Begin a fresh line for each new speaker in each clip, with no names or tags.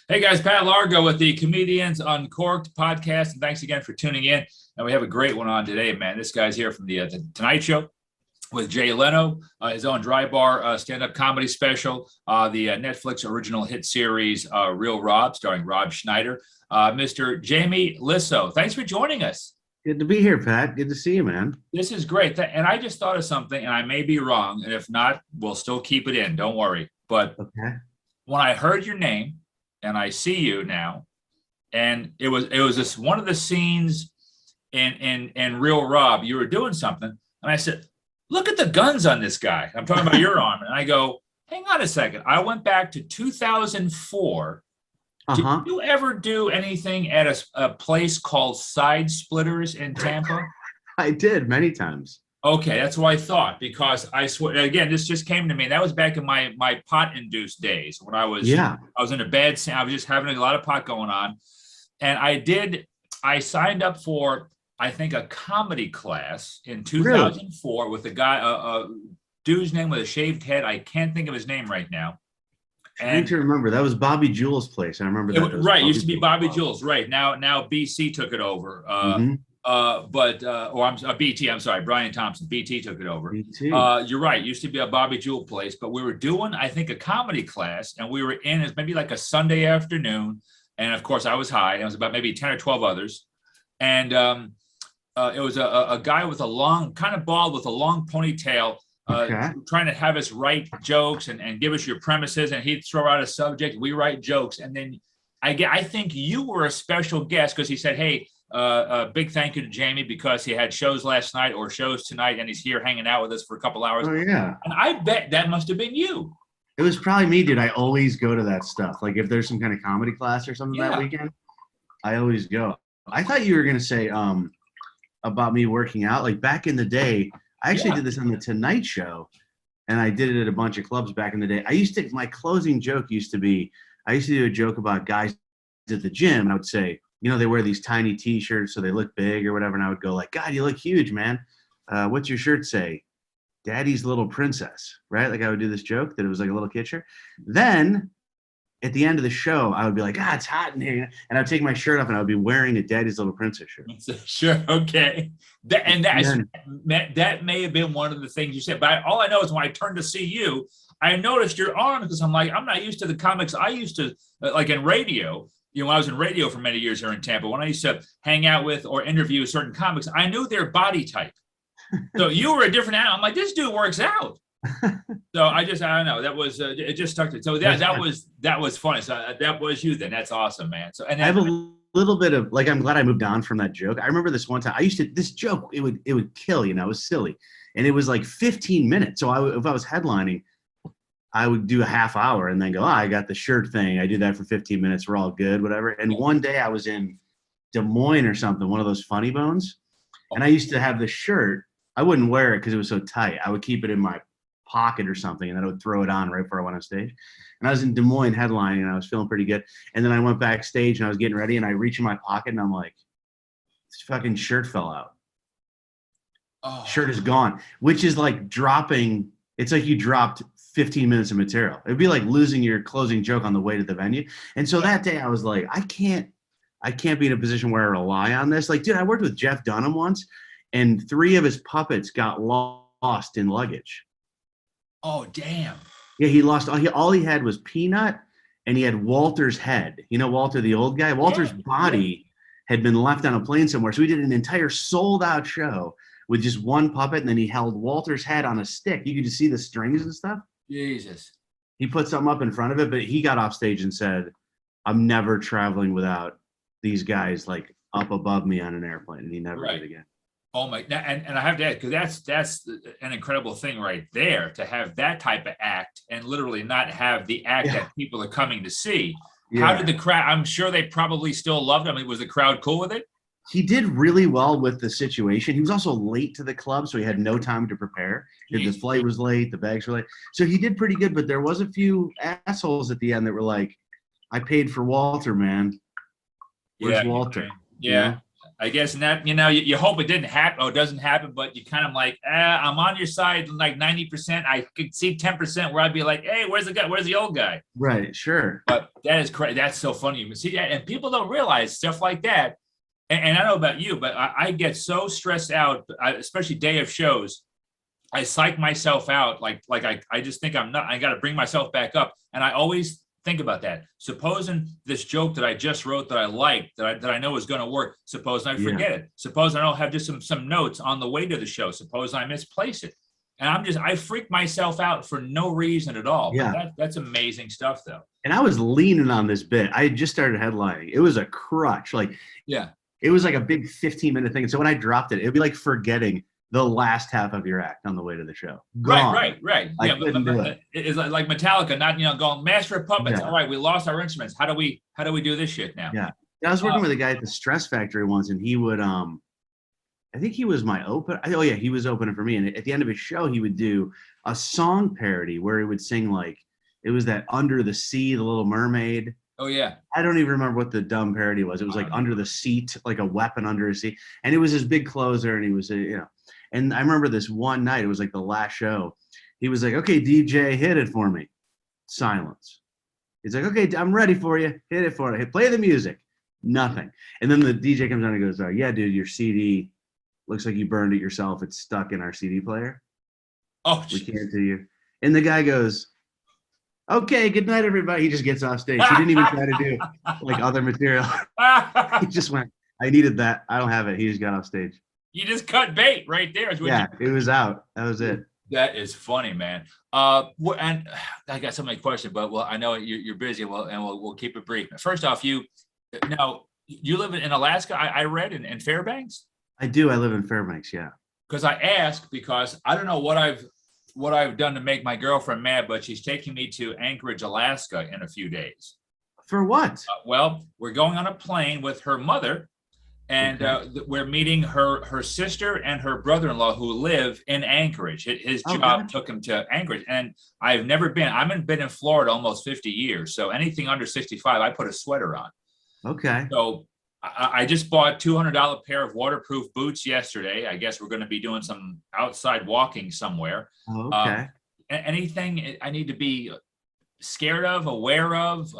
Hey guys, Pat Largo with the Comedians Uncorked podcast, and thanks again for tuning in. And we have a great one on today, man. This guy's here from the Tonight Show with Jay Leno, his own dry bar stand-up comedy special, the Netflix original hit series Real Rob, starring Rob Schneider, Mr. Jamie Lissow. Thanks for joining us.
Good to be here, Pat. Good to see you, man.
This is great. And I just thought of something, and I may be wrong, and if not, we'll still keep it in. Don't worry. But when I heard your name, and I see you now, and it was this one of the scenes in Real Rob. You were doing something, and I said, "Look at the guns on this guy." I'm talking about your arm, and I go, "Hang on a second." I went back to 2004. Did you ever do anything at a place called Side Splitters in Tampa?
I did many times.
Okay, that's what I thought, because I swear, again, this just came to me. That was back in my pot-induced days when I was in a bad, I was just having a lot of pot going on. And I signed up for, I think, a comedy class in 2004 with a guy, a dude's name with a shaved head. I can't think of his name right now.
I need to remember. That was Bobby Jules' place. I remember that.
Right, it used to be Bobby Jules. Right, now BC took it over. BT, I'm sorry, Brian Thompson, BT took it over. You're right, it used to be a Bobby Jewel place, but we were doing, I think, a comedy class, and we were in, it was maybe like a Sunday afternoon, and of course I was high, and it was about maybe 10 or 12 others, and it was a guy with a long, kind of bald with a long ponytail, trying to have us write jokes and give us your premises, and he'd throw out a subject, we write jokes, and then I think you were a special guest, because he said, "Hey, a big thank you to Jamie because he had shows last night or shows tonight, and he's here hanging out with us for a couple hours."
Oh, yeah.
And I bet that must have been you.
It was probably me, dude. I always go to that stuff. Like if there's some kind of comedy class or something that weekend, I always go. I thought you were going to say about me working out. Like back in the day, I actually did this on the Tonight Show, and I did it at a bunch of clubs back in the day. My closing joke used to be, I used to do a joke about guys at the gym, and I would say, you know, they wear these tiny T-shirts so they look big or whatever. And I would go like, "God, you look huge, man. What's your shirt say? Daddy's Little Princess," right? Like I would do this joke that it was like a little kid shirt. Then at the end of the show, I would be like, "It's hot in here." And I'd take my shirt off and I would be wearing a Daddy's Little Princess shirt.
Sure. Okay. That may have been one of the things you said. But all I know is when I turned to see you, I noticed your arm, because I'm like, I'm not used to the comics I used to, like in radio. You know, when I was in radio for many years here in Tampa, when I used to hang out with or interview certain comics, I knew their body type. So you were a different animal. I'm like, this dude works out. So I don't know. That was it. Just stuck to. So that was funny. So that was you then. That's awesome, man. So and then,
I have a little bit of like, I'm glad I moved on from that joke. I remember this one time. This joke. It would kill. You know, it was silly, and it was like 15 minutes. So if I was headlining, I would do a half hour and then go, I got the shirt thing. I do that for 15 minutes. We're all good, whatever. And one day I was in Des Moines or something, one of those funny bones. And I used to have the shirt. I wouldn't wear it because it was so tight. I would keep it in my pocket or something, and then I would throw it on right before I went on stage. And I was in Des Moines headlining, and I was feeling pretty good. And then I went backstage, and I was getting ready, and I reach in my pocket, and I'm like, this fucking shirt fell out. Shirt is gone, which is like dropping. It's like you dropped 15 minutes of material. It'd be like losing your closing joke on the way to the venue. And so that day I was like, I can't be in a position where I rely on this. Like, dude, I worked with Jeff Dunham once, and 3 of his puppets got lost in luggage.
Oh, damn.
Yeah, he lost all he had was Peanut, and he had Walter's head. You know, Walter, the old guy. Walter's body had been left on a plane somewhere. So we did an entire sold out show with just one puppet, and then he held Walter's head on a stick. You could just see the strings and stuff.
Jesus.
He put something up in front of it, but he got off stage and said, "I'm never traveling without these guys like up above me on an airplane," and he never did again.
Oh my! And I have to add, because that's an incredible thing right there, to have that type of act and literally not have the act that people are coming to see. Yeah. How did the crowd? I'm sure they probably still loved him. I mean, was the crowd cool with it?
He did really well with the situation. He was also late to the club, so he had no time to prepare. The flight was late, the bags were late. So he did pretty good, but there was a few assholes at the end that were like, "I paid for Walter, man. Where's Walter?"
Yeah. I guess, and that, you hope it didn't happen or it doesn't happen, but you kind of like, I'm on your side like 90%. I could see 10% where I'd be like, hey, where's the guy? Where's the old guy?
Right, sure.
But that is crazy. That's so funny. You see that, and people don't realize stuff like that. And I don't know about you, but I get so stressed out, especially day of shows. I psych myself out. Like I just think I'm not, I got to bring myself back up. And I always think about that. Supposing this joke that I just wrote that I like, that I know is going to work, suppose I forget it. Suppose I don't have just some notes on the way to the show. Suppose I misplace it. And I freak myself out for no reason at all.
Yeah.
But that's amazing stuff though.
And I was leaning on this bit. I had just started headlining. It was a crutch. Like,
yeah, it
was like a big 15-minute thing. And so when I dropped it, it'd be like forgetting the last half of your act on the way to the show. Gone.
Right.
I
Yeah,
but
it's like Metallica, not going Master of Puppets.
Yeah.
All right, we lost our instruments. How do we do this shit now?
Yeah, I was working with a guy at the Stress Factory once, and he would I think he was my opener. Oh yeah, he was opening for me. And at the end of his show, he would do a song parody where he would sing like it was that Under the Sea, the Little Mermaid.
Oh yeah.
I don't even remember what the dumb parody was. It was like Under the Seat, like a weapon under a seat, and it was his big closer, and he was And I remember this one night, it was like the last show. He was like, okay, DJ, hit it for me. Silence. He's like, okay, I'm ready for you. Hit it for me. Play the music. Nothing. And then the DJ comes on and goes, yeah, dude, your CD looks like you burned it yourself. It's stuck in our CD player.
Oh,
we can't do you. And the guy goes, okay, good night, everybody. He just gets off stage. He didn't even try to do like other material. He just went, I needed that. I don't have it. He just got off stage.
You just cut bait right there.
It was out. That was it.
That is funny, man. And I got so many questions, but I know you're busy. We'll keep it brief. First off, you live in Alaska. I read in Fairbanks.
I do. I live in Fairbanks. Yeah.
Because I ask because I don't know what I've done to make my girlfriend mad, but she's taking me to Anchorage, Alaska, in a few days.
For what?
Well, we're going on a plane with her mother. And we're meeting her sister and her brother-in-law who live in Anchorage. His job took him to Anchorage. And I've never been. I haven't been in Florida almost 50 years. So anything under 65, I put a sweater on.
Okay.
So I just bought $200 pair of waterproof boots yesterday. I guess we're going to be doing some outside walking somewhere.
Okay.
Anything I need to be scared of, aware of?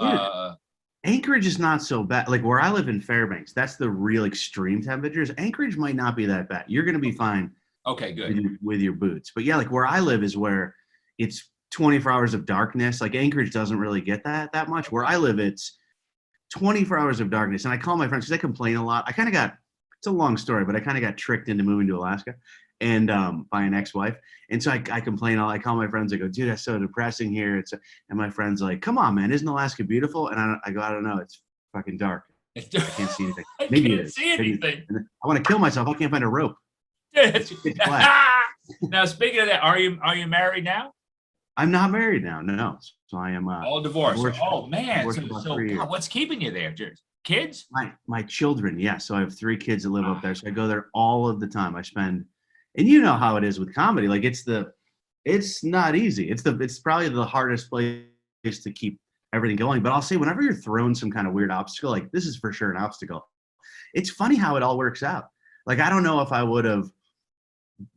Anchorage is not so bad. Like where I live in Fairbanks, that's the real extreme temperatures. Anchorage might not be that bad. You're going to be fine.
Okay, good.
With your boots. But yeah, like where I live is where it's 24 hours of darkness. Like Anchorage doesn't really get that much. Where I live, it's 24 hours of darkness. And I call my friends because I complain a lot. It's a long story, but I kind of got tricked into moving to Alaska and by an ex-wife. And so I complain. I call my friends. I go, dude, that's so depressing here. And my friend's like, come on, man, isn't Alaska beautiful? And I go, I don't know. It's fucking dark. I can't see anything. Maybe it is.
See anything.
I want to kill myself. I can't find a rope.
Now, speaking of that, are you married now?
I'm not married now. No. So I am
all divorced. Oh man. So God, what's keeping you there? Kids?
My children. Yeah. So I have 3 kids that live up there. So I go there all of the time. I spend. And you know how it is with comedy. Like it's not easy. It's probably the hardest place to keep everything going. But I'll say whenever you're thrown some kind of weird obstacle, like this is for sure an obstacle. It's funny how it all works out. Like I don't know if I would have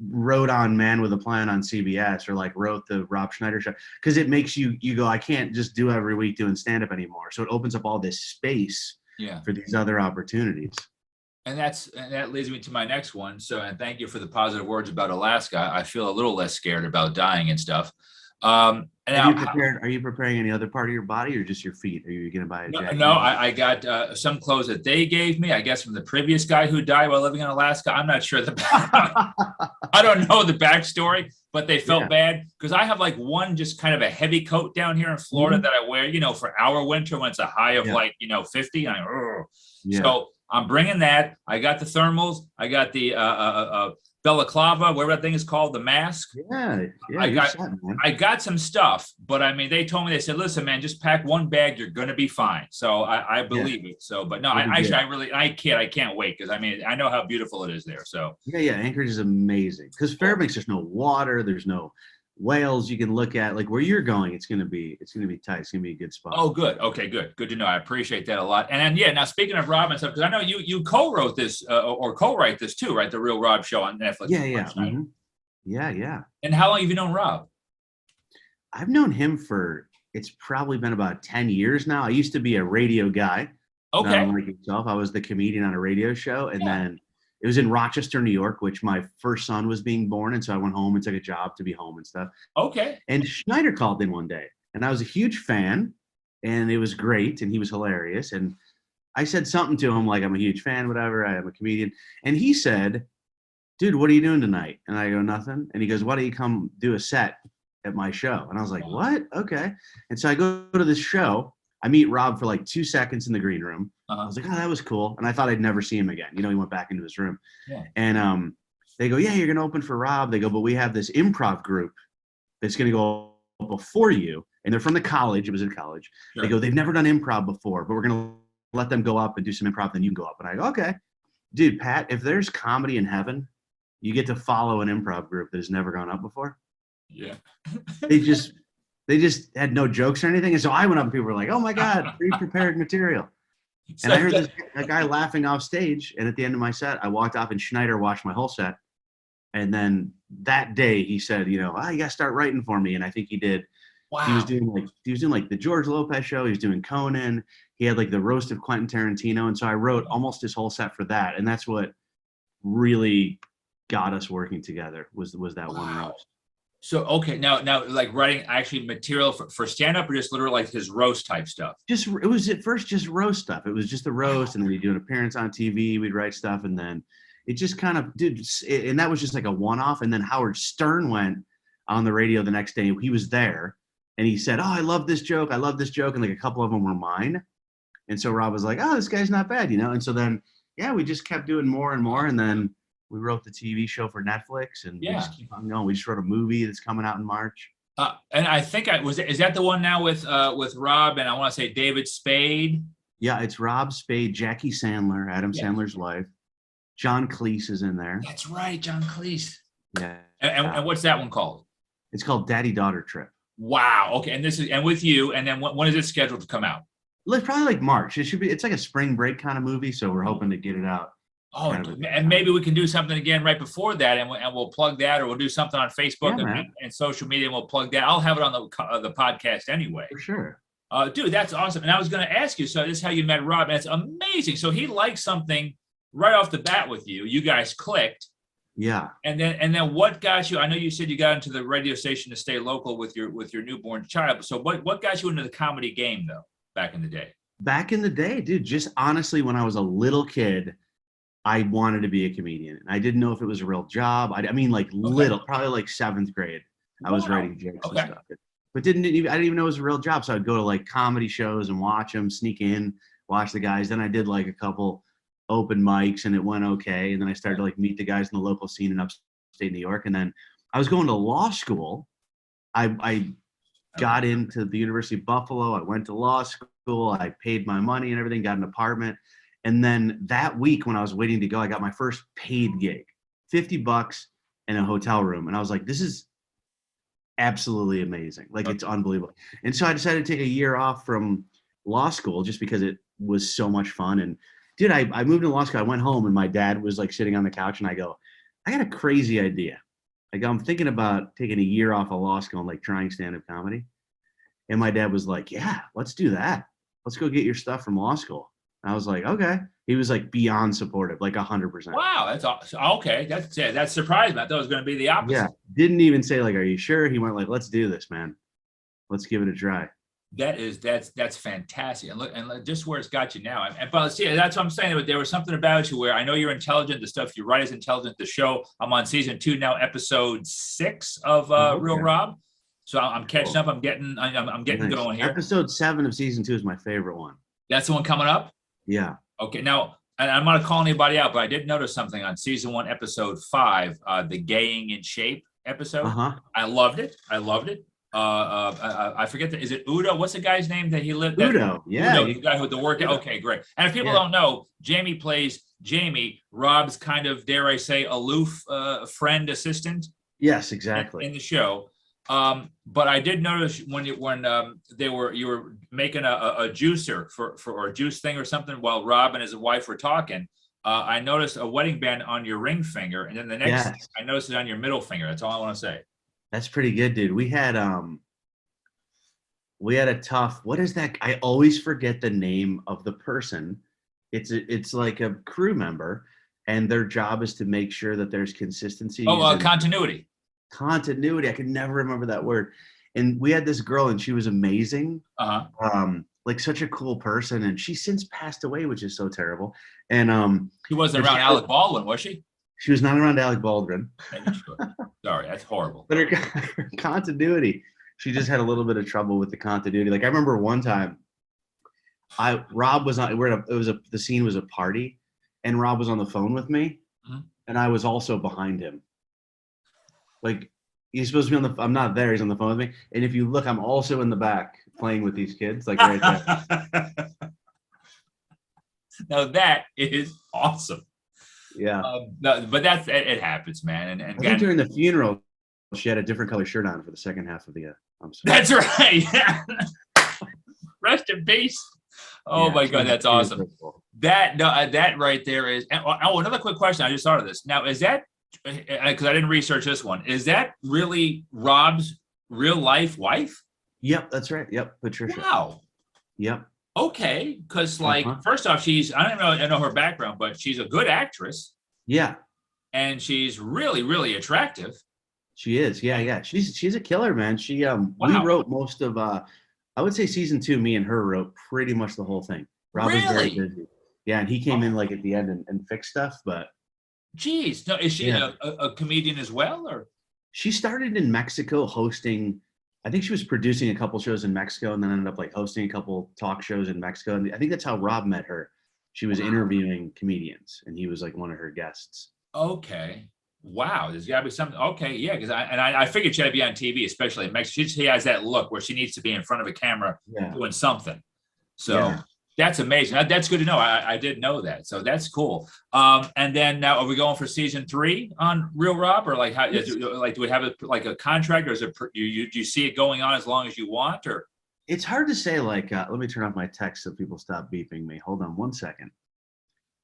wrote on Man with a Plan on CBS or like wrote the Rob Schneider show because it makes you go, I can't just do every week doing stand-up anymore. So it opens up all this space for these other opportunities.
And that leads me to my next one. So, and thank you for the positive words about Alaska. I feel a little less scared about dying and stuff. Are you preparing any other part of your body or just your feet? Are you going to buy a jacket? No, I got some clothes that they gave me, I guess, from the previous guy who died while living in Alaska. I'm not sure I don't know the backstory, but they felt bad because I have like one just kind of a heavy coat down here in Florida that I wear, for our winter when it's a high of 50. So I'm bringing that. I got the thermals. I got the balaclava, whatever that thing is called, the mask.
Yeah.
I got some stuff, but I mean, they said, listen, man, just pack one bag. You're going to be fine. So I believe it. So, but no, I can't wait. Cause I mean, I know how beautiful it is there. So
yeah. Anchorage is amazing. Cause Fairbanks, there's no water. There's no Wales, you can look at like where you're going. It's gonna be tight. It's gonna be a good spot.
Oh, good. Okay, good to know. I appreciate that a lot. And then, yeah, now speaking of Rob and stuff, because I know you co-wrote this or co-write this too, right? The Real Rob Show on Netflix.
Yeah. Yeah.
And how long have you known Rob?
I've known him for, it's probably been about 10 years now. I used to be a radio guy.
Okay.
Not unlike yourself. I was the comedian on a radio show. And then it was in Rochester, New York, which my first son was being born. And so I went home and took a job to be home and stuff.
Okay.
And Schneider called in one day. And I was a huge fan. And it was great. And he was hilarious. And I said something to him like, I'm a huge fan, whatever. I am a comedian. And he said, dude, what are you doing tonight? And I go, nothing. And he goes, why don't you come do a set at my show? And I was like, what? Okay. And so I go to this show. I meet Rob for like 2 seconds in the green room. I was like, oh, that was cool. And I thought I'd never see him again. He went back into his room. Yeah. And they go, yeah, you're going to open for Rob. They go, but we have this improv group that's going to go before you. And they're from the college. It was in college. Sure. They go, they've never done improv before, but we're going to let them go up and do some improv. Then you can go up. And I go, okay. Dude, Pat, if there's comedy in heaven, you get to follow an improv group that has never gone up before.
Yeah.
They just had no jokes or anything. And so I went up and people were like, oh my God, pre-prepared material. And I heard a guy laughing off stage. And at the end of my set, I walked off and Schneider watched my whole set. And then that day he said, you got to start writing for me. And I think he did. Wow. He was doing like the George Lopez show. He was doing Conan. He had like the roast of Quentin Tarantino. And so I wrote almost his whole set for that. And that's what really got us working together was that one roast.
So, okay, now like writing actually material for stand-up or just literally like his roast type stuff?
It was at first just roast stuff. It was just a roast, and then we'd do an appearance on TV, we'd write stuff, and then it just kind of and that was just like a one-off. And then Howard Stern went on the radio the next day. He was there, and he said, oh, I love this joke. And like a couple of them were mine. And so Rob was like, oh, this guy's not bad, And so then, yeah, we just kept doing more and more, and then we wrote the TV show for Netflix, and we just keep on going. We just wrote a movie that's coming out in March.
And I think is that the one now with Rob and I want to say David Spade?
Yeah, it's Rob Spade, Jackie Sandler, Adam Sandler's wife. John Cleese is in there.
That's right, John Cleese.
Yeah.
And what's that one called?
It's called Daddy-Daughter Trip.
Wow. Okay. And with you. And then when is it scheduled to come out?
Probably like March. It's like a spring break kind of movie, so we're hoping to get it out.
Oh, and maybe we can do something again right before that, and we'll plug that, or we'll do something on Facebook and social media, and we'll plug that. I'll have it on the podcast anyway.
For sure.
Dude, that's awesome. And I was going to ask you, so this is how you met Rob, and it's amazing. So he liked something right off the bat with you. You guys clicked.
Yeah.
And then what got you? I know you said you got into the radio station to stay local with your newborn child. So what got you into the comedy game though back in the day?
Back in the day, dude, just honestly, when I was a little kid, I wanted to be a comedian. And I didn't know if it was a real job. I mean, like little, probably like 7th grade. I was writing jokes and stuff. But I didn't even know it was a real job. So I'd go to like comedy shows and watch them, sneak in, watch the guys. Then I did like a couple open mics and it went okay. And then I started to like meet the guys in the local scene in upstate New York. And then I was going to law school. I got into the University of Buffalo. I went to law school. I paid my money and everything, got an apartment. And then that week when I was waiting to go, I got my first paid gig, $50 in a hotel room. And I was like, this is absolutely amazing. Like, it's unbelievable. And so I decided to take a year off from law school just because it was so much fun. And dude, I moved to law school. I went home and my dad was like sitting on the couch and I go, I got a crazy idea. Like, I'm thinking about taking a year off of law school and like trying stand-up comedy. And my dad was like, yeah, let's do that. Let's go get your stuff from law school. And I was like, okay. He was like beyond supportive, like 100%.
Wow, that's awesome. Okay, that surprised me. I thought it was going to be the opposite.
Yeah, didn't even say like, are you sure? He went like, let's do this, man. Let's give it a try.
That's fantastic. And look just where it's got you now. But see, that's what I'm saying. There was something about you where I know you're intelligent. The stuff you write is intelligent. The show, I'm on season 2 now, episode 6 of Real Rob. So I'm catching up. I'm getting nice. Going here.
Episode 7 of season 2 is my favorite one.
That's the one coming up?
Yeah.
Okay. Now, and I'm not calling anybody out, but I did notice something on season 1, episode 5, the Gaying in Shape episode. I loved it. I forget is it Udo? What's the guy's name that he lived?
Udo. Yeah.
Udo, the guy with the work. Okay, great. And if people don't know, Jamie plays Jamie, Rob's kind of, dare I say, aloof friend assistant.
Yes, exactly.
In the show. But I did notice when you were making a juicer for or a juice thing or something while Rob and his wife were talking. I noticed a wedding band on your ring finger, and then the next thing, I noticed it on your middle finger. That's all I want to say.
That's pretty good, dude. We had a tough. What is that? I always forget the name of the person. It's like a crew member, and their job is to make sure that there's consistency.
Oh, continuity.
Continuity. I could never remember that word. And we had this girl, and she was amazing. Like such a cool person, and she's since passed away, which is so terrible. And
she wasn't around Alec Baldwin, was she?
She was not around Alec Baldwin.
Sorry, that's horrible.
But her continuity, she just had a little bit of trouble with the continuity. Like I remember one time, Rob was on. The scene was a party, and Rob was on the phone with me, and I was also behind him. Like he's supposed to be I'm not there. He's on the phone with me, and if you look, I'm also in the back playing with these kids, like right there.
Now that is awesome.
Yeah.
No, but it happens, man. And
I think during the funeral, she had a different color shirt on for the second half of the. I'm sorry.
That's right. Yeah. Rest in peace. Oh yeah, my God, that's awesome. That right there is. Oh, another quick question. I just thought of this. Now, is that because I didn't research this one? Is that really Rob's real life wife?
Yep, that's right. Yep, Patricia.
Wow.
Yep.
Okay, because first off, I know her background, but she's a good actress.
Yeah.
And she's really, really attractive.
She is. Yeah. She's a killer, man. She we wrote most of I would say season 2, me and her wrote pretty much the whole thing. Rob was very busy. Yeah, and he came in like at the end and fixed stuff, but
geez. No, is she a comedian as well, or?
She started in Mexico hosting. I think she was producing a couple shows in Mexico and then ended up like hosting a couple talk shows in Mexico. And I think that's how Rob met her. She was interviewing comedians and he was like one of her guests.
Okay. Wow. There's gotta be something. Okay. Yeah. Cause I figured she had to be on TV, especially in Mexico. She has that look where she needs to be in front of a camera doing something. So that's amazing. That's good to know. I didn't know that. So that's cool. And then now are we going for season 3 on Real Rob, or like how do we have a contract, or is it do you see it going on as long as you want, or?
It's hard to say. Like, let me turn off my text so people stop beeping me. Hold on 1 second.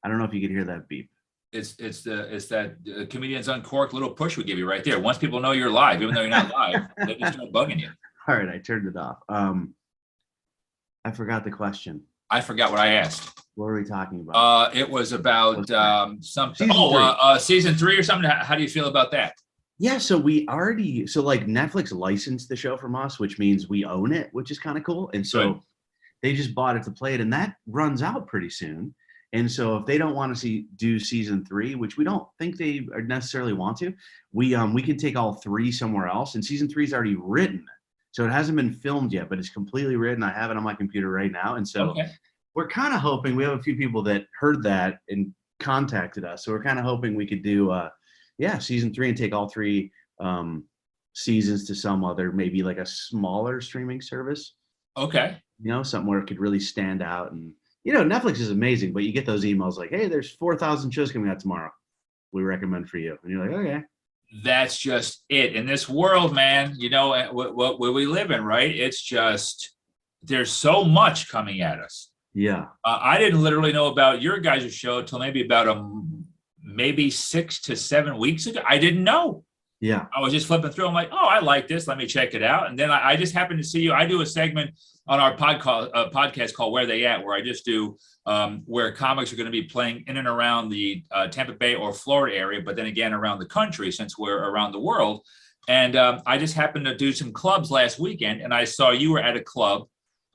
I don't know if you could hear that beep.
It's that Comedians Uncorked little push we give you right there. Once people know you're live, even though you're not live, they just start bugging you.
All right, I turned it off. I forgot the question.
I forgot what I asked.
What were we talking about?
It was about something. Season 3 or something. How do you feel about that?
Yeah, so like Netflix licensed the show from us, which means we own it, which is kind of cool. And so they just bought it to play it, and that runs out pretty soon. And so if they don't want to do season 3, which we don't think they necessarily want to, we can take all 3 somewhere else. And season 3 is already written. So it hasn't been filmed yet, but it's completely written. I have it on my computer right now. And so we're kind of hoping, we have a few people that heard that and contacted us. So we're kind of hoping we could do, season 3 and take all 3 seasons to some other, maybe like a smaller streaming service.
Okay.
Something where it could really stand out. And, Netflix is amazing, but you get those emails like, hey, there's 4,000 shows coming out tomorrow. We recommend for you. And you're like, okay.
That's just it in this world, man. What we live in, right? It's just there's so much coming at us.
Yeah.
I didn't literally know about your guys' show until maybe about maybe 6 to 7 weeks ago. I didn't know.
Yeah.
I was just flipping through. I'm like, oh, I like this. Let me check it out. And then I just happened to see you. I do a segment on our podcast called Where They At, where I just do where comics are going to be playing in and around the Tampa Bay or Florida area, but then again around the country since we're around the world. And I just happened to do some clubs last weekend, and I saw you were at a club.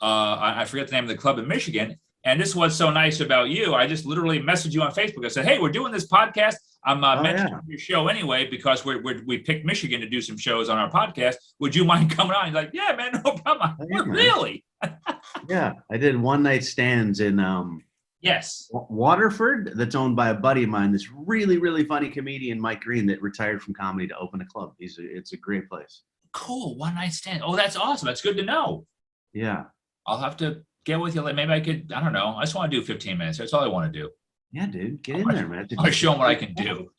I forget the name of the club in Michigan. And this was so nice about you. I just literally messaged you on Facebook. I said, hey, we're doing this podcast. I'm mentioning your show anyway, because we picked Michigan to do some shows on our podcast. Would you mind coming on? He's like, yeah, man, no problem. Really?
Yeah. I did one night stands in Waterford that's owned by a buddy of mine, this really, really funny comedian, Mike Green, that retired from comedy to open a club. It's a great place.
Cool. One night stand. Oh, that's awesome. That's good to know.
Yeah.
I'll have to get with you. Maybe I could, I don't know. I just want to do 15 minutes. That's all I want to do.
Yeah, dude. Get in there, man.
I'll show them what I can do.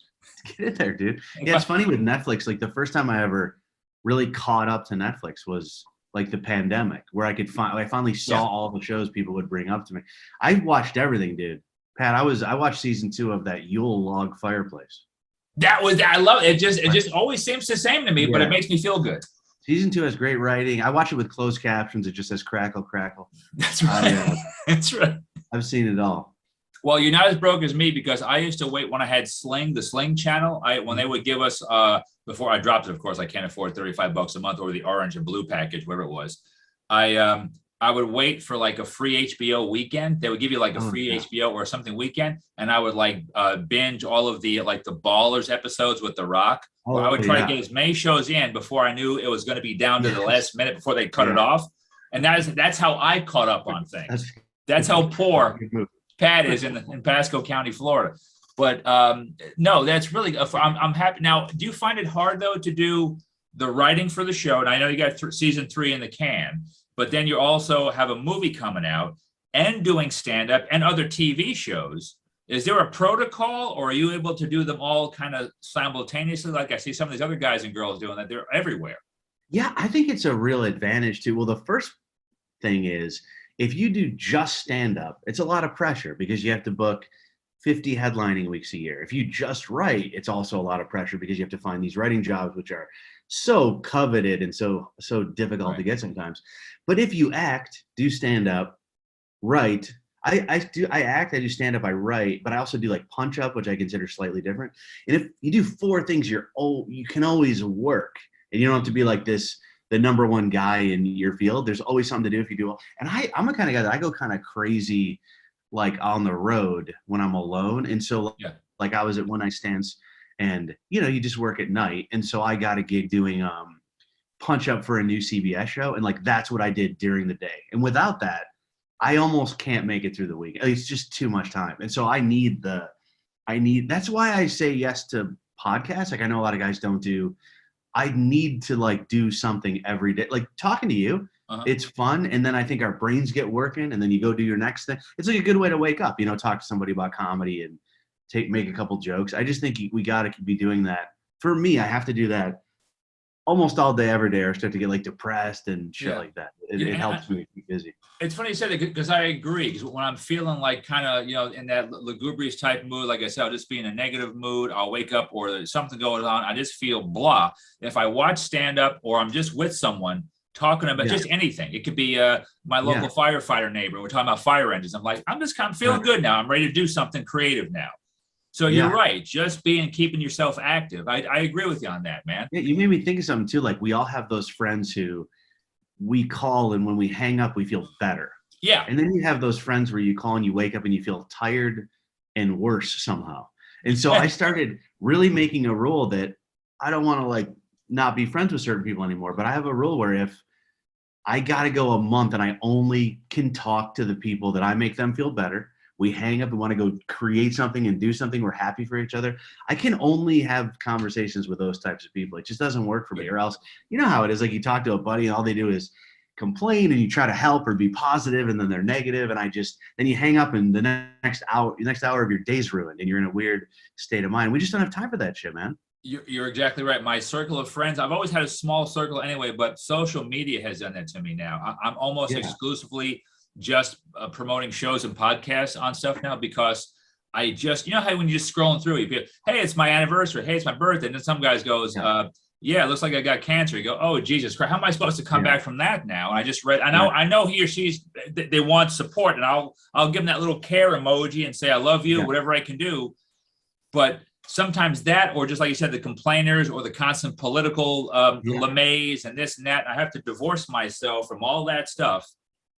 Get in there, dude. Yeah, it's funny with Netflix. Like the first time I ever really caught up to Netflix was like the pandemic, where I finally saw all the shows people would bring up to me. I watched everything, dude. Pat, I watched season 2 of that Yule Log Fireplace.
I love it. It just always seems the same to me, but it makes me feel good.
Season 2 has great writing. I watch it with closed captions. It just says crackle, crackle.
That's right. That's right.
I've seen it all.
Well, you're not as broke as me, because I used to wait when I had Sling, the Sling channel. When they would give us, before I dropped it, of course, I can't afford $35 a month or the orange and blue package, whatever it was. I would wait for like a free HBO weekend. They would give you like a free HBO or something weekend, and I would like binge all of the like the Ballers episodes with The Rock. I would try to get as many shows in before I knew it was going to be down to the last minute before they cut it off. And that's how I caught up on things. That's how poor Pat is in Pasco County, Florida. But no, that's really, I'm happy. Now, do you find it hard though to do the writing for the show? And I know you got season 3 in the can, but then you also have a movie coming out and doing stand-up and other TV shows. Is there a protocol, or are you able to do them all kind of simultaneously? Like I see some of these other guys and girls doing that. They're everywhere.
Yeah, I think it's a real advantage too. Well, the first thing is, if you do just stand-up, it's a lot of pressure because you have to book 50 headlining weeks a year. If you just write, it's also a lot of pressure because you have to find these writing jobs, which are so coveted and so difficult to get sometimes. But if you act, do stand-up, write, I act, I do stand-up, I write, but I also do like punch-up, which I consider slightly different. And if you do 4 things, you can always work, and you don't have to be like the number one guy in your field. There's always something to do if you do well. And I'm a kind of guy that I go kind of crazy, like on the road when I'm alone. And so like I was at One Night Stands, and you just work at night. And so I got a gig doing punch up for a new CBS show. And like, that's what I did during the day. And without that, I almost can't make it through the week. It's just too much time. And so that's why I say yes to podcasts. Like I know a lot of guys don't do. I need to like do something every day. Like talking to you, it's fun. And then I think our brains get working, and then you go do your next thing. It's like a good way to wake up, talk to somebody about comedy and make a couple jokes. I just think we got to be doing that. For me, I have to do that almost all day, every day, or start to get like depressed and shit like that. It helps me keep busy.
It's funny you said it, because I agree. Because when I'm feeling like kind of, in that lugubrious type mood, like I said, I'll just be in a negative mood. I'll wake up or there's something going on. I just feel blah. If I watch stand up or I'm just with someone talking about just anything, it could be my local firefighter neighbor. We're talking about fire engines. I'm like, I'm feeling good now. I'm ready to do something creative now. So you're right. Just keeping yourself active. I agree with you on that, man.
Yeah, you made me think of something too. Like we all have those friends who we call, and when we hang up, we feel better.
Yeah.
And then you have those friends where you call and you wake up and you feel tired and worse somehow. And so I started really making a rule that I don't want to like not be friends with certain people anymore. But I have a rule where if I got to go a month and I only can talk to the people that I make them feel better, we hang up and want to go create something and do something, we're happy for each other, I can only have conversations with those types of people. It just doesn't work for me. Or else, you know how it is, like you talk to a buddy and all they do is complain, and you try to help or be positive, and then they're negative, and then you hang up, and the next hour of your day's ruined, and you're in a weird state of mind. We just don't have time for that shit, man.
You're exactly right. My circle of friends, I've always had a small circle anyway, but social media has done that to me now. I'm almost exclusively just promoting shows and podcasts on stuff now, because I just, how when you're just scrolling through, you feel, hey, it's my anniversary, hey, it's my birthday, and then some guys goes, it looks like I got cancer. You go, oh, Jesus Christ, how am I supposed to come back from that now? And I just read, I know he or she's, they want support, and I'll give them that little care emoji and say, I love you, whatever I can do. But sometimes that, or just like you said, the complainers or the constant political LeMays and this and that, I have to divorce myself from all that stuff.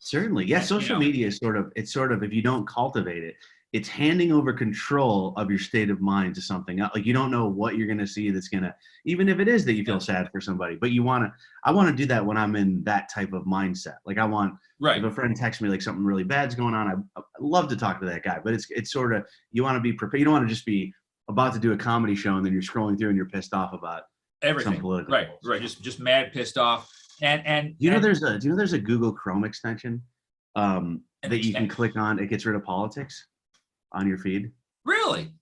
Certainly. Yeah. Social media is it's sort of, if you don't cultivate it, it's handing over control of your state of mind to something else. Like you don't know what you're going to see that's going to, even if it is that you feel sad for somebody, but I want to do that when I'm in that type of mindset. Like if a friend texts me like something really bad's going on, I love to talk to that guy, but it's sort of, you want to be prepared. You don't want to just be about to do a comedy show and then you're scrolling through and you're pissed off about
everything. Right. Just mad, pissed off. And
there's a Google Chrome extension that you can click on. It gets rid of politics on your feed.
Really?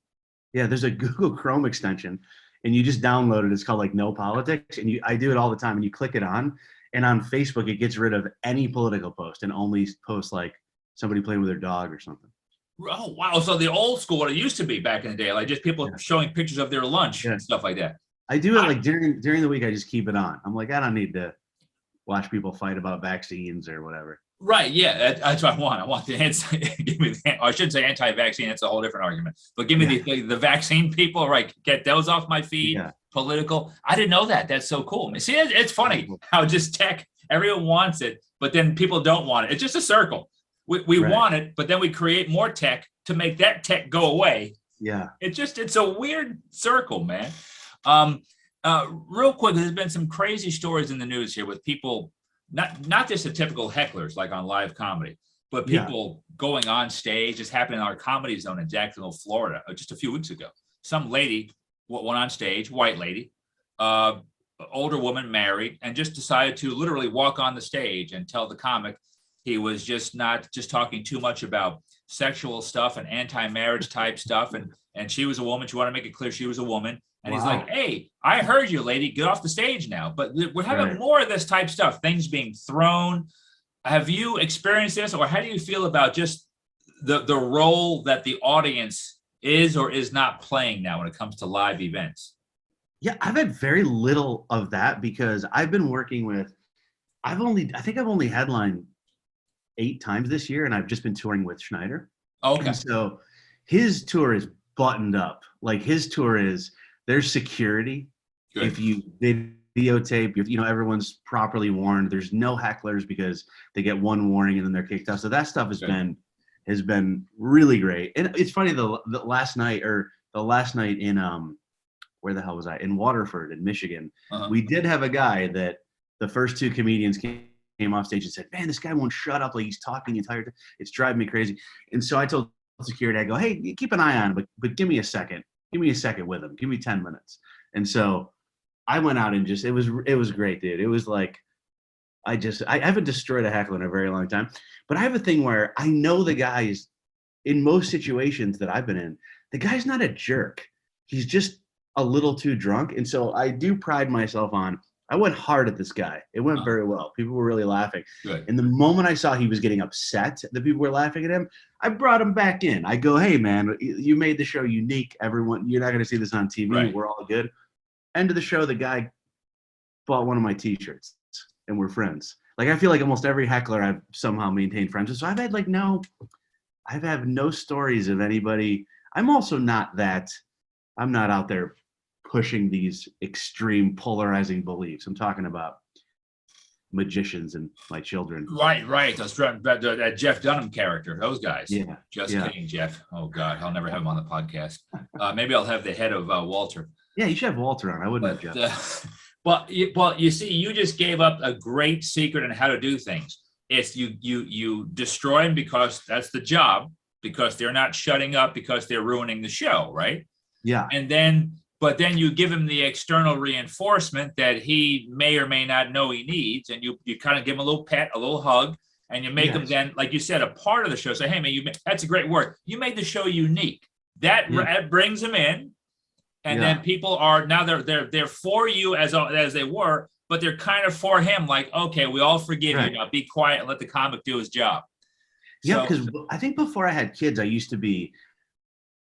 Yeah, there's a Google Chrome extension. and you just download it. It's called like No Politics, and I do it all the time. And you click it on, and on Facebook it gets rid of any political post and only posts like somebody playing with their dog or something.
Oh wow! So the old school, what it used to be back in the day, like just people showing pictures of their lunch and stuff like that.
I do it like during the week. I just keep it on. I'm like, I don't need to watch people fight about vaccines or whatever.
Right. Yeah. That's what I want. I want the answer. Give me I shouldn't say anti-vaccine. That's a whole different argument. But give me the vaccine people. Right. Get those off my feed. Yeah. Political. I didn't know that. That's so cool. See, it's funny how just tech, everyone wants it, but then people don't want it. It's just a circle. We want it, but then we create more tech to make that tech go away.
Yeah.
It's a weird circle, man. Real quick, there's been some crazy stories in the news here with people, not just the typical hecklers like on live comedy, but people going on stage. It's happened in our Comedy Zone in Jacksonville, Florida, just a few weeks ago. Some lady went on stage, white lady, older woman, married, and just decided to literally walk on the stage and tell the comic he was just talking too much about sexual stuff and anti-marriage type stuff. And she was a woman. She wanted to make it clear she was a woman. And he's like, hey, I heard you, lady. Get off the stage now. But we're having more of this type stuff, things being thrown. Have you experienced this, or how do you feel about just the role that the audience is or is not playing now when it comes to live events?
Yeah, I've had very little of that because I've been working with, I think I've only headlined 8 times this year, and I've just been touring with Schneider.
Okay.
And so his tour is buttoned up. Like his tour is, there's security. Good. If you videotape, everyone's properly warned. There's no hecklers because they get one warning and then they're kicked out. So that stuff has been really great. And it's funny, the last night in where the hell was I? In Waterford in Michigan. We did have a guy that the first 2 comedians came off stage and said, man, this guy won't shut up. Like he's talking the entire time. It's driving me crazy. And so I told security, I go, hey, keep an eye on him, but give me a second. Give me a second with him. Give me 10 minutes. And so I went out and it was great, dude. It was like, I haven't destroyed a heckler in a very long time, but I have a thing where I know the guys in most situations that I've been in, the guy's not a jerk. He's just a little too drunk. And so I do pride myself on, I went hard at this guy. It went very well. People were really laughing.
Good.
And the moment I saw he was getting upset that people were laughing at him, I brought him back in. I go, hey, man, you made the show unique. Everyone, you're not going to see this on TV. Right. We're all good. End of the show, the guy bought one of my T-shirts, and we're friends. Like, I feel like almost every heckler I've somehow maintained friends with. So I've had no stories of anybody. I'm also not out there pushing these extreme polarizing beliefs. I'm talking about magicians and my children.
Right. That Jeff Dunham character, those guys.
Yeah.
Just kidding, Jeff. Oh God, I'll never have him on the podcast. Maybe I'll have the head of Walter.
Yeah, you should have Walter on. I wouldn't have Jeff.
Well, you see, you just gave up a great secret on how to do things. It's you destroy them because that's the job, because they're not shutting up, because they're ruining the show, right?
Yeah.
But then you give him the external reinforcement that he may or may not know he needs, and you kind of give him a little pet, a little hug, and you make him then, like you said, a part of the show. Say, hey man, that's a great work. You made the show unique. That brings him in, and then people are now they're for you as they were, but they're kind of for him. Like, okay, we all forgive you now. Be quiet and let the comic do his job.
Yeah, because I think before I had kids, I used to be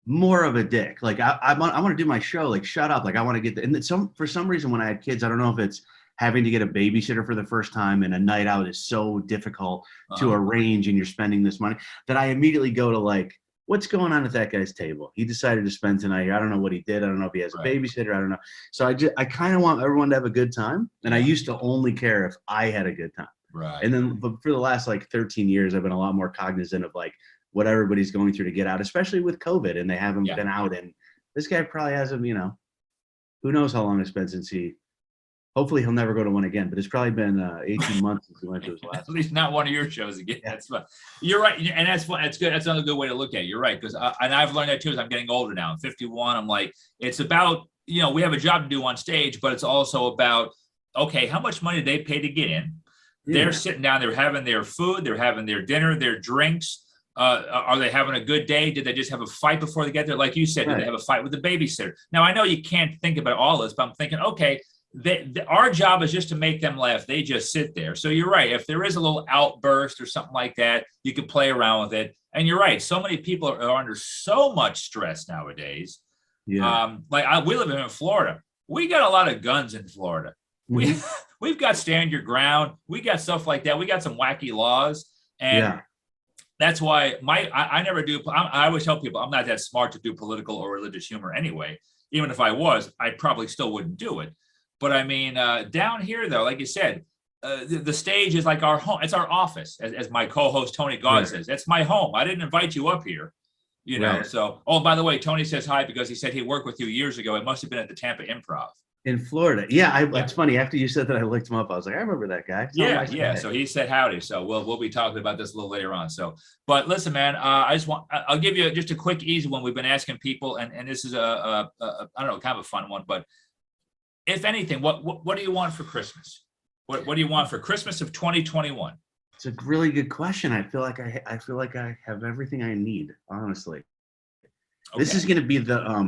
more of a dick. Like I want to do my show. Like shut up. Like I want to get for some reason when I had kids, I don't know if it's having to get a babysitter for the first time and a night out is so difficult to arrange and you're spending this money that I immediately go to like, what's going on at that guy's table? He decided to spend tonight here. I don't know what he did. I don't know if he has a babysitter. I don't know. So I kind of want everyone to have a good time. And I used to only care if I had a good time.
Right.
And then but for the last like 13 years, I've been a lot more cognizant of like what everybody's going through to get out, especially with COVID, and they haven't been out. And this guy probably hasn't, who knows how long it's been since hopefully he'll never go to one again, but it's probably been 18 months since he went to his last.
At least not one of your shows again. Yeah. That's fun. You're right. And that's fun. That's good. That's another good way to look at it. You're right. Because and I've learned that too as I'm getting older now. I'm 51. I'm like, it's about, we have a job to do on stage, but it's also about, okay, how much money they pay to get in? Yeah. They're sitting down, they're having their food, they're having their dinner, their drinks. Are they having a good day? Did they just have a fight before they get there? Like you said, did they have a fight with the babysitter? Now, I know you can't think about all this, but I'm thinking, okay, our job is just to make them laugh. They just sit there. So you're right. If there is a little outburst or something like that, you could play around with it. And you're right. So many people are under so much stress nowadays. Yeah. We live in Florida. We got a lot of guns in Florida. Mm-hmm. We've got stand your ground. We got stuff like that. We got some wacky laws. And that's why I never do. I always tell people I'm not that smart to do political or religious humor anyway. Even if I was, I probably still wouldn't do it. But I mean, down here, though, like you said, the stage is like our home. It's our office, as my co-host Tony God says. That's my home. I didn't invite you up here, you know. So, by the way, Tony says hi because he said he worked with you years ago. It must have been at the Tampa Improv.
In Florida. Yeah, it's funny. After you said that, I looked him up. I was like, I remember that guy.
So he said howdy. So we'll be talking about this a little later on. So, but listen, man, I'll give you just a quick, easy one. We've been asking people, and this is I don't know, kind of a fun one. But if anything, what do you want for Christmas? What do you want for Christmas of 2021?
It's a really good question. I feel like I have everything I need. Honestly, this is going to be the I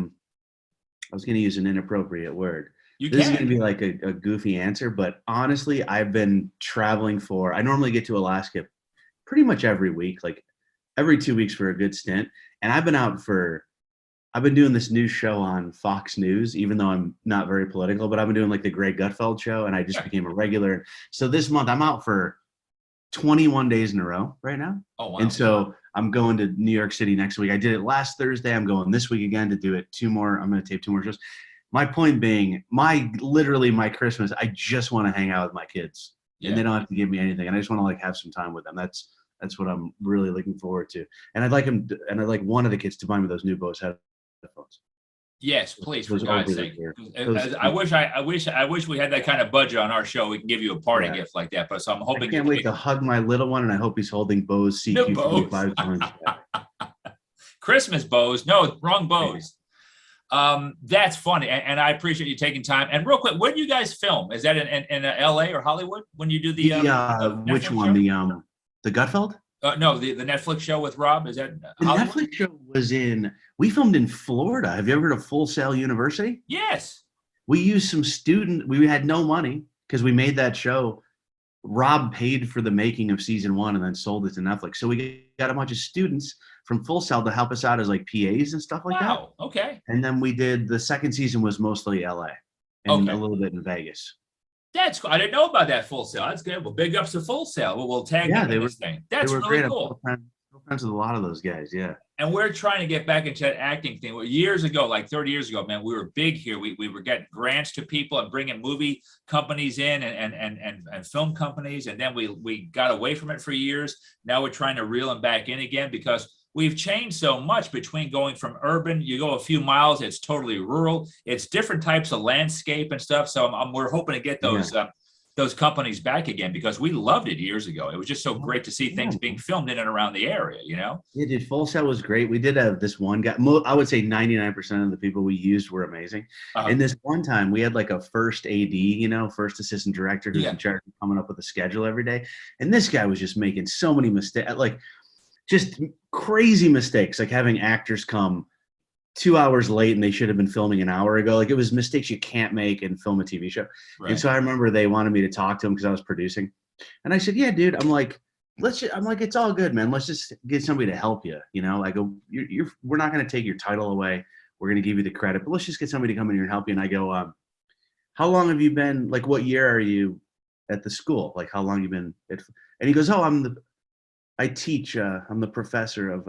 was going to use an inappropriate word. This is going to be like a goofy answer, but honestly, I've been traveling I normally get to Alaska pretty much every week, like every 2 weeks for a good stint. And I've been doing this new show on Fox News, even though I'm not very political, but I've been doing like the Greg Gutfeld show, and I just became a regular. So this month I'm out for 21 days in a row right now. Oh, wow. And so I'm going to New York City next week. I did it last Thursday. I'm going this week again to do it. I'm going to tape 2 more shows. My point being, my Christmas, I just want to hang out with my kids, and they don't have to give me anything. And I just want to like have some time with them. That's what I'm really looking forward to. And I'd like one of the kids to buy me those new Bose headphones.
Yes, please, for God's sake. I wish we had that kind of budget on our show. We can give you a party gift like that. But so I'm hoping.
I can't wait to hug my little one, and I hope he's holding Bose CQ55.
Christmas Bose. No, wrong Bose. That's funny, and I appreciate you taking time. And real quick, where do you guys film? Is that in LA or Hollywood when you do the
which one? Show? The Gutfeld?
No, the Netflix show with Rob. Is that
Hollywood? The Netflix show was we filmed in Florida. Have you ever heard of Full Sail University?
Yes.
We used we had no money because we made that show. Rob paid for the making of season 1 and then sold it to Netflix. So we got a bunch of students from Full Sail to help us out as like PAs and stuff like that.
Wow. Okay.
And then we did the second season was mostly LA and a little bit in Vegas.
That's cool. I didn't know about that Full Sail. That's good. Well, big ups to Full Sail. We'll tag them in this thing. That's really cool.
I'm friends with a lot of those guys. Yeah.
And we're trying to get back into that acting thing. Years ago, like 30 years ago, man, we were big here. We were getting grants to people and bringing movie companies in and film companies. And then we got away from it for years. Now we're trying to reel them back in again because we've changed so much between going from urban, you go a few miles, it's totally rural. It's different types of landscape and stuff. So we're hoping to get those companies back again because we loved it years ago. It was just so great to see things being filmed in and around the area, you know?
Yeah, dude, Full Sail was great. We did have this one guy. I would say 99% of the people we used were amazing. And this one time we had like a first AD, first assistant director who's in charge of coming up with a schedule every day. And this guy was just making so many mistakes, like just crazy mistakes, like having actors come 2 hours late and they should have been filming an hour ago. Like it was mistakes you can't make and film a TV show. Right. And so I remember they wanted me to talk to him because I was producing. And I said, yeah, dude, I'm like, it's all good, man. Let's just get somebody to help you. I go, we're not going to take your title away. We're going to give you the credit, but let's just get somebody to come in here and help you. And I go, how long have you been, like, what year are you at the school? Like, how long you been at, and he goes, oh, I teach, I'm the professor of,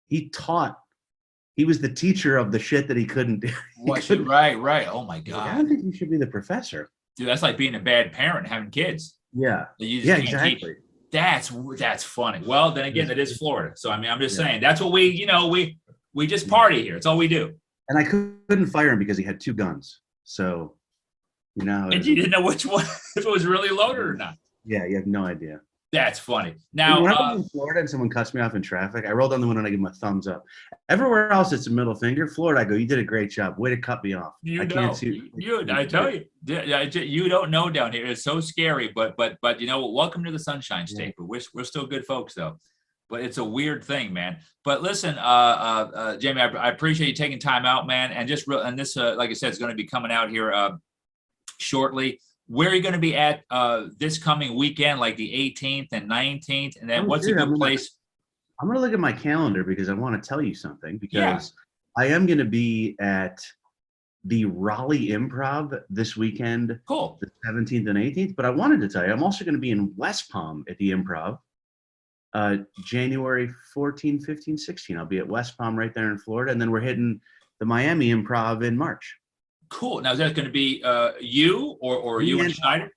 he was the teacher of the shit that he couldn't do.
Right. Oh my God.
I don't think you should be the professor.
Dude, that's like being a bad parent, having kids.
Yeah. Exactly.
That's funny. Well, then again, it is Florida. So, I mean, I'm just saying that's what we just party here. It's all we do.
And I couldn't fire him because he had 2 guns. So,
and you didn't know which one, if it was really loaded or not.
Yeah. You have no idea.
That's funny. Now,
when I was in Florida and someone cuts me off in traffic, I roll down the window and I give them a thumbs up. Everywhere else, it's a middle finger. Florida, I go, you did a great job. Way to cut me off.
I tell you, you don't know down here. It's so scary, but welcome to the Sunshine State. But we're still good folks, though. but it's a weird thing, man. But listen, Jamie, I appreciate you taking time out, man. And this, like I said, is going to be coming out here shortly. Where are you going to be at this coming weekend, like the 18th and 19th? And then what's a good place?
I'm going to look at my calendar because I want to tell you something, because I am going to be at the Raleigh Improv this weekend,
cool,
the 17th and 18th. But I wanted to tell you, I'm also going to be in West Palm at the Improv, January 14, 15, 16. I'll be at West Palm right there in Florida. And then we're hitting the Miami Improv in March.
Cool. Now, is that going to be you or you and Schneider?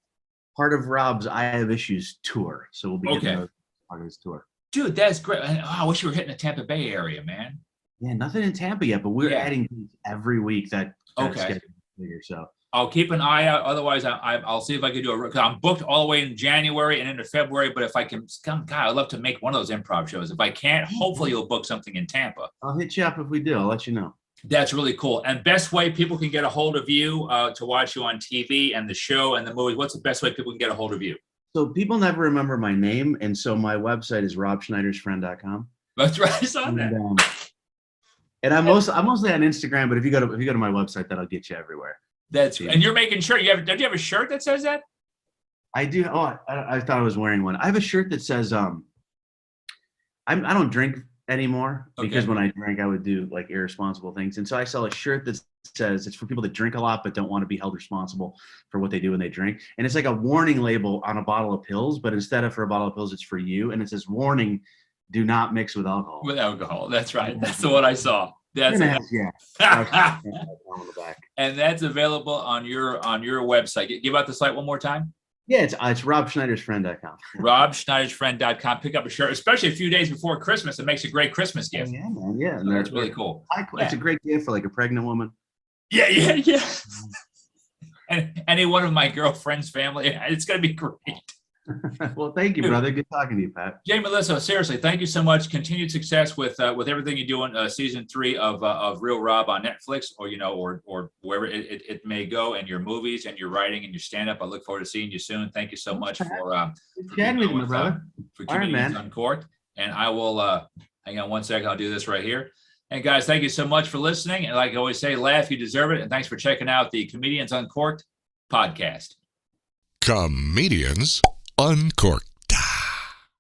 Part of Rob's I Have Issues tour. So we'll be getting part of his tour.
Dude, that's great. I wish you were hitting the Tampa Bay area, man.
Yeah, nothing in Tampa yet, but we're adding things every week. That's bigger, so
I'll keep an eye out. Otherwise, I'll see if I can do because I'm booked all the way in January and into February. But if I can come, God, I'd love to make one of those improv shows. If I can't, hopefully you'll book something in Tampa.
I'll hit you up if we do. I'll let you know.
That's really cool. And best way people can get a hold of you to watch you on TV and the show and the movies. What's the best way people can get a hold of you?
So people never remember my name, and so my website is robschneidersfriend.com.
That's right. I saw that.
And I'm mostly on Instagram, but if you go to my website, that'll get you everywhere.
And you're making sure don't you have a shirt that says that?
I do. Oh, I thought I was wearing one. I have a shirt that says I don't drink anymore because when I drank, I would do like irresponsible things. And so I sell a shirt that says it's for people that drink a lot but don't want to be held responsible for what they do when they drink. And it's like a warning label on a bottle of pills, but instead of for a bottle of pills, it's for you. And it says, warning, do not mix with alcohol.
With alcohol. That's right. That's the one I saw. That's and that's available on your website. Give out the site one more time.
Yeah, it's robschneidersfriend.com.
robschneidersfriend.com. Pick up a shirt, especially a few days before Christmas. It makes a great Christmas gift.
Yeah, man. Yeah,
so that's really cool.
It's a great gift for like a pregnant woman.
Yeah. And any one of my girlfriend's family, it's going to be great.
Well, thank you, brother. Good talking to you, Pat.
Jamie Lissow, seriously, thank you so much. Continued success with everything you're doing. Season 3 of Real Rob on Netflix, or wherever it may go, and your movies and your writing and your stand-up. I look forward to seeing you soon. Thank you so much for Comedians Uncorked. And I will hang on one second. I'll do this right here. And guys, thank you so much for listening. And like I always say, laugh, you deserve it. And thanks for checking out the Comedians Uncorked podcast.
Comedians Uncorked.